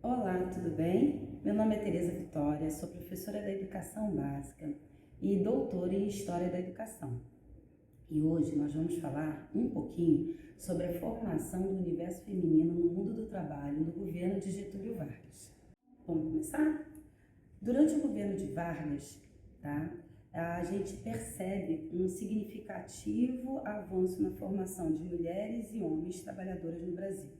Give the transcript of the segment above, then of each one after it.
Olá, tudo bem? Meu nome é Tereza Vitória, sou professora da Educação Básica e doutora em História da Educação. E hoje nós vamos falar um pouquinho sobre a formação do universo feminino no mundo do trabalho no governo de Getúlio Vargas. Vamos começar? Durante o governo de Vargas, a gente percebe um significativo avanço na formação de mulheres e homens trabalhadoras no Brasil.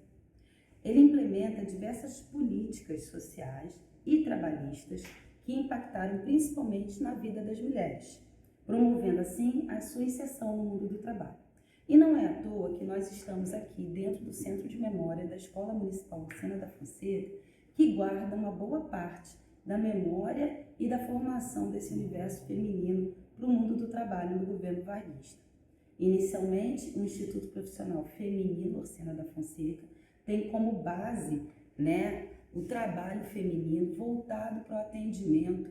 Ele implementa diversas políticas sociais e trabalhistas que impactaram principalmente na vida das mulheres, promovendo assim a sua inserção no mundo do trabalho. E não é à toa que nós estamos aqui dentro do Centro de Memória da Escola Municipal Orsena da Fonseca, que guarda uma boa parte da memória e da formação desse universo feminino para o mundo do trabalho no governo varguista. Inicialmente, o Instituto Profissional Feminino Orsena da Fonseca tem como base, o trabalho feminino voltado para o atendimento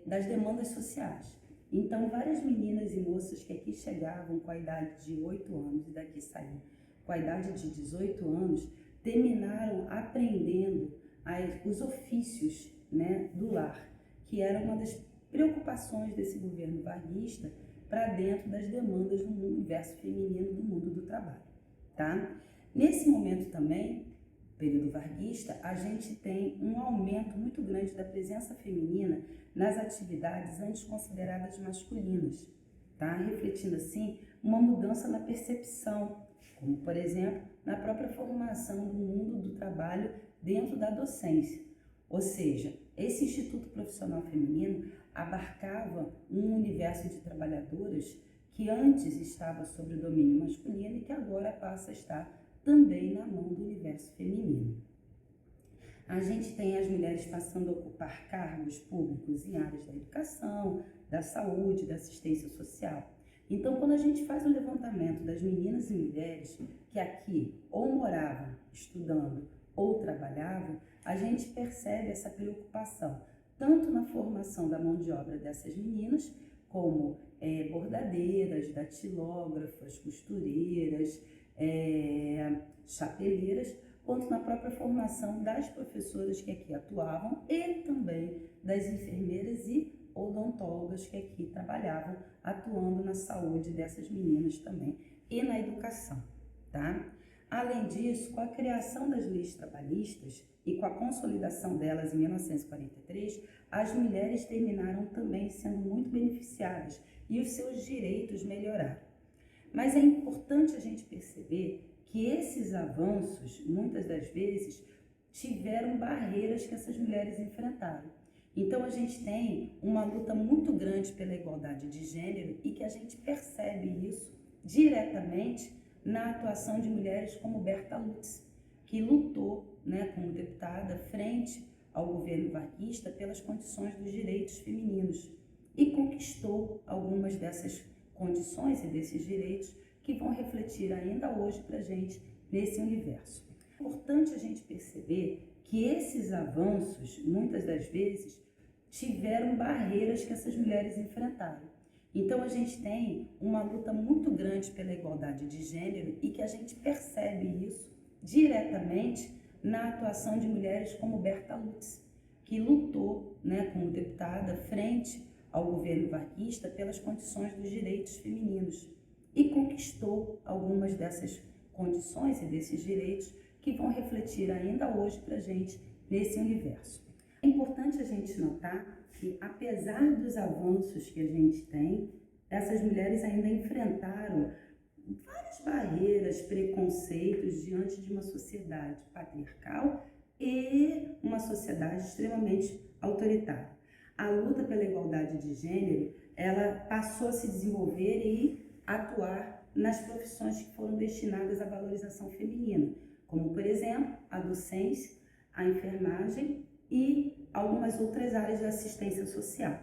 das demandas sociais. Então, várias meninas e moças que aqui chegavam com a idade de 8 anos e daqui saíam com a idade de 18 anos, terminaram aprendendo os ofícios do lar, que era uma das preocupações desse governo varguista para dentro das demandas do universo feminino do mundo do trabalho, tá? Nesse momento também, período varguista, a gente tem um aumento muito grande da presença feminina nas atividades antes consideradas masculinas, tá? Refletindo assim uma mudança na percepção, como por exemplo, na própria formação do mundo do trabalho dentro da docência. Ou seja, esse Instituto Profissional Feminino abarcava um universo de trabalhadoras que antes estava sob o domínio masculino e que agora passa a estar também na mão do universo feminino. A gente tem as mulheres passando a ocupar cargos públicos em áreas da educação, da saúde, da assistência social. Então, quando a gente faz o levantamento das meninas e mulheres que aqui ou moravam estudando ou trabalhavam, a gente percebe essa preocupação, tanto na formação da mão de obra dessas meninas, como bordadeiras, datilógrafas, costureiras, chapeleiras, quanto na própria formação das professoras que aqui atuavam e também das enfermeiras e odontólogas que aqui trabalhavam, atuando na saúde dessas meninas também e na educação, tá? Além disso, com a criação das leis trabalhistas e com a consolidação delas em 1943, as mulheres terminaram também sendo muito beneficiadas e os seus direitos melhoraram. Mas é importante a gente perceber que esses avanços, muitas das vezes, tiveram barreiras que essas mulheres enfrentaram. Então, a gente tem uma luta muito grande pela igualdade de gênero e que a gente percebe isso diretamente na atuação de mulheres como Berta Lutz, que lutou como deputada frente ao governo varguista pelas condições dos direitos femininos e conquistou algumas dessas condições e desses direitos que vão refletir ainda hoje para a gente nesse universo. É importante a gente perceber que esses avanços, muitas das vezes, tiveram barreiras que essas mulheres enfrentaram. Então, a gente tem uma luta muito grande pela igualdade de gênero e que a gente percebe isso diretamente na atuação de mulheres como Berta Lutz, que lutou como deputada frente ao governo varguista pelas condições dos direitos femininos e conquistou algumas dessas condições e desses direitos que vão refletir ainda hoje para a gente nesse universo. É importante a gente notar que, apesar dos avanços que a gente tem, essas mulheres ainda enfrentaram várias barreiras, preconceitos diante de uma sociedade patriarcal e uma sociedade extremamente autoritária. A luta pela igualdade de gênero, ela passou a se desenvolver e atuar nas profissões que foram destinadas à valorização feminina, como, por exemplo, a docência, a enfermagem e algumas outras áreas da assistência social.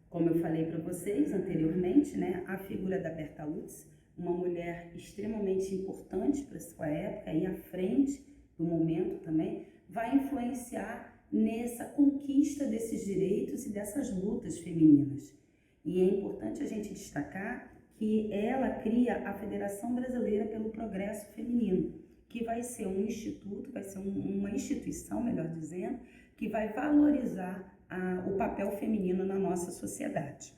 Como eu falei para vocês anteriormente, a figura da Berta Lutz, uma mulher extremamente importante para a sua época e à frente do momento também, vai influenciar nessa conquista desses direitos e dessas lutas femininas. E é importante a gente destacar que ela cria a Federação Brasileira pelo Progresso Feminino, que vai ser um instituto, vai ser uma instituição, melhor dizendo, que vai valorizar o papel feminino na nossa sociedade.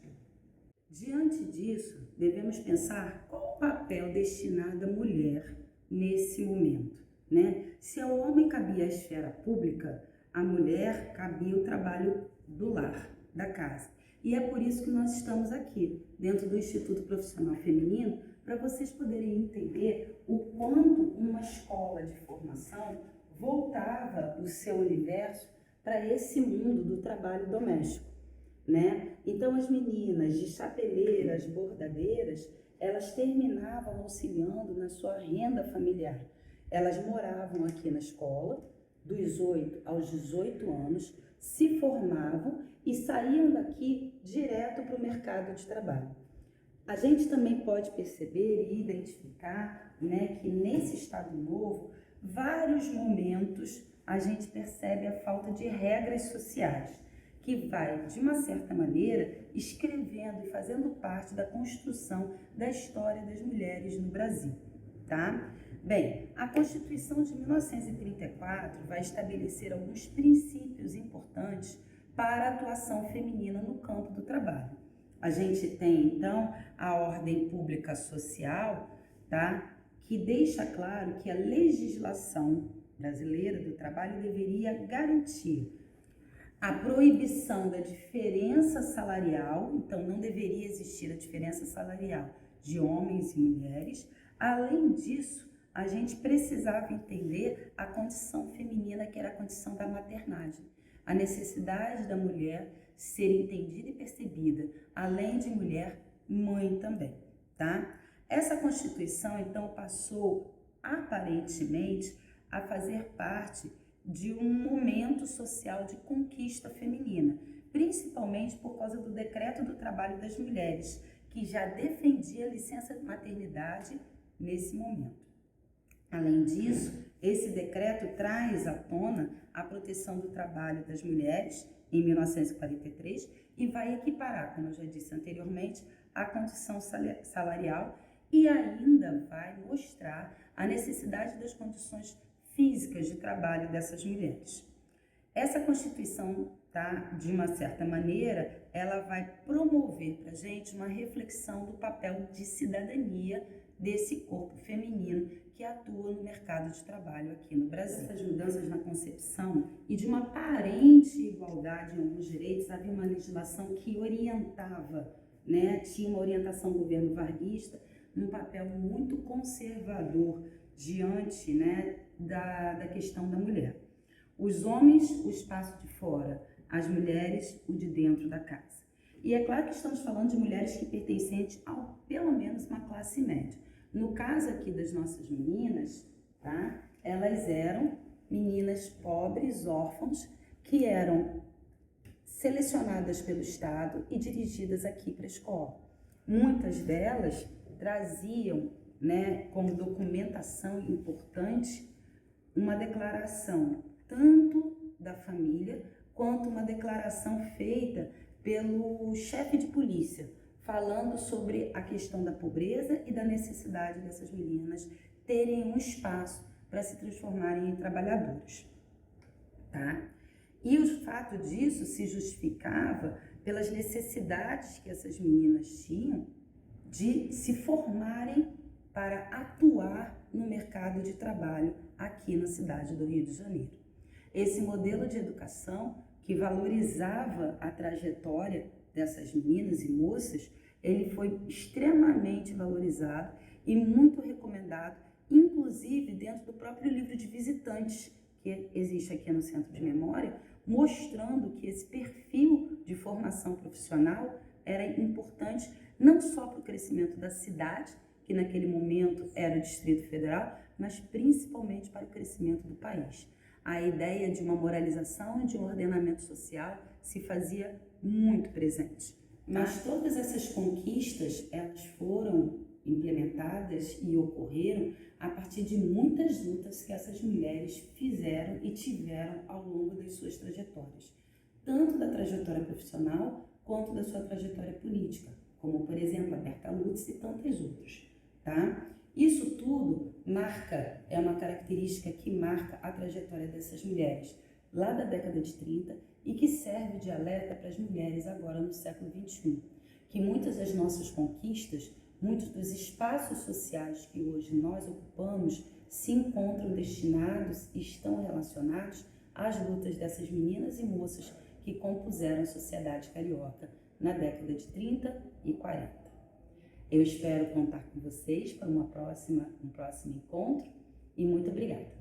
Diante disso, devemos pensar qual o papel destinado à mulher nesse momento, né? Se ao homem cabia a esfera pública, à mulher cabia o trabalho do lar, da casa. E é por isso que nós estamos aqui, dentro do Instituto Profissional Feminino, para vocês poderem entender o quanto uma escola de formação voltava o seu universo para esse mundo do trabalho doméstico, né? Então as meninas de chapeleiras, bordadeiras, elas terminavam auxiliando na sua renda familiar. Elas moravam aqui na escola, dos 8 aos 18 anos, se formavam e saíam daqui direto para o mercado de trabalho. A gente também pode perceber e identificar, né, que nesse Estado Novo, vários momentos a gente percebe a falta de regras sociais, que vai, de uma certa maneira, escrevendo e fazendo parte da construção da história das mulheres no Brasil, tá? Bem, a Constituição de 1934 vai estabelecer alguns princípios importantes para a atuação feminina no campo do trabalho. A gente tem, então, a ordem pública social, tá? Que deixa claro que a legislação brasileira do trabalho deveria garantir a proibição da diferença salarial, então não deveria existir a diferença salarial de homens e mulheres. Além disso, a gente precisava entender a condição feminina, que era a condição da maternagem, a necessidade da mulher ser entendida e percebida, além de mulher, mãe também, tá? Essa Constituição, então, passou aparentemente a fazer parte de um momento social de conquista feminina, principalmente por causa do Decreto do Trabalho das Mulheres, que já defendia a licença de maternidade nesse momento. Além disso, esse decreto traz à tona a proteção do trabalho das mulheres em 1943 e vai equiparar, como eu já disse anteriormente, a condição salarial e ainda vai mostrar a necessidade das condições físicas de trabalho dessas mulheres. Essa Constituição, tá, de uma certa maneira, ela vai promover para a gente uma reflexão do papel de cidadania desse corpo feminino que atua no mercado de trabalho aqui no Brasil. Essas mudanças na concepção e de uma aparente igualdade em alguns direitos, havia uma legislação que orientava, né, tinha uma orientação do governo varguista, num papel muito conservador diante, né, da questão da mulher. Os homens, o espaço de fora, as mulheres, o de dentro da casa. E é claro que estamos falando de mulheres que pertencem a pelo menos uma classe média. No caso aqui das nossas meninas, tá? Elas eram meninas pobres, órfãos, que eram selecionadas pelo Estado e dirigidas aqui para a escola. Muitas delas traziam, né, como documentação importante uma declaração tanto da família quanto uma declaração feita pelo chefe de polícia, falando sobre a questão da pobreza e da necessidade dessas meninas terem um espaço para se transformarem em trabalhadoras, tá? E o fato disso se justificava pelas necessidades que essas meninas tinham de se formarem para atuar no mercado de trabalho aqui na cidade do Rio de Janeiro. Esse modelo de educação que valorizava a trajetória dessas meninas e moças, ele foi extremamente valorizado e muito recomendado, inclusive dentro do próprio livro de visitantes que existe aqui no Centro de Memória, mostrando que esse perfil de formação profissional era importante não só para o crescimento da cidade, que naquele momento era o Distrito Federal, mas principalmente para o crescimento do país. A ideia de uma moralização e de um ordenamento social se fazia muito presente. Mas todas essas conquistas, elas foram implementadas e ocorreram a partir de muitas lutas que essas mulheres fizeram e tiveram ao longo das suas trajetórias, tanto da trajetória profissional quanto da sua trajetória política, como, por exemplo, a Berta Lutz e tantas outras, tá? Isso tudo é uma característica que marca a trajetória dessas mulheres lá da década de 30 e que serve de alerta para as mulheres agora no século XXI, que muitas das nossas conquistas, muitos dos espaços sociais que hoje nós ocupamos se encontram destinados e estão relacionados às lutas dessas meninas e moças que compuseram a sociedade carioca na década de 30 e 40. Eu espero contar com vocês para um próximo encontro e muito obrigada.